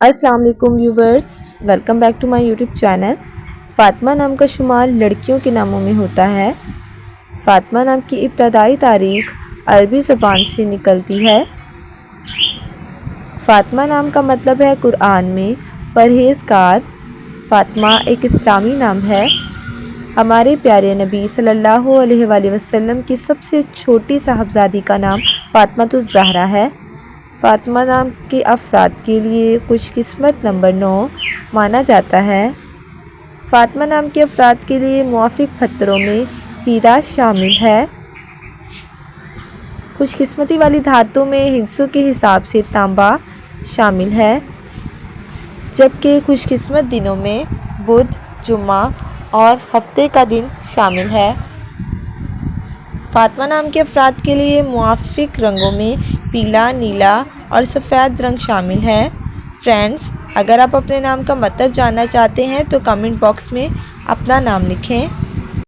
अस्सलाम वालेकुम viewers, welcome back to my YouTube channel. Fatima नाम का शुमार लड़कियों के नामों में होता है। फ़ातिमा नाम की इब्तदाई तारीख़ अरबी ज़बान से निकलती है। फ़ातिमा नाम का मतलब है कुरान में परहेज़गार। फ़ातिमा एक इस्लामी नाम है। हमारे प्यारे नबी सल्लल्लाहु अलैहि वसल्लम की सबसे छोटी साहबजादी का नाम फ़ातिमातुज़ ज़हरा है। फ़ातिमा नाम के अफराद के लिए खुशकिस्मत नंबर 9 माना जाता है। फ़ातिमा नाम के अफराद के लिए मुआफ़िक पत्थरों में हीरा शामिल है। खुशकिस्मती वाली धातु में हिस्सों के हिसाब से तांबा शामिल है, जबकि खुशकिस्मत दिनों में बुध, जुम्मा और हफ्ते का दिन शामिल है। फ़ातिमा नाम के अफराद के लिए मुआफ़िक रंगों में पीला, नीला और सफ़ेद रंग शामिल है। फ्रेंड्स, अगर आप अपने नाम का मतलब जानना चाहते हैं तो कमेंट बॉक्स में अपना नाम लिखें।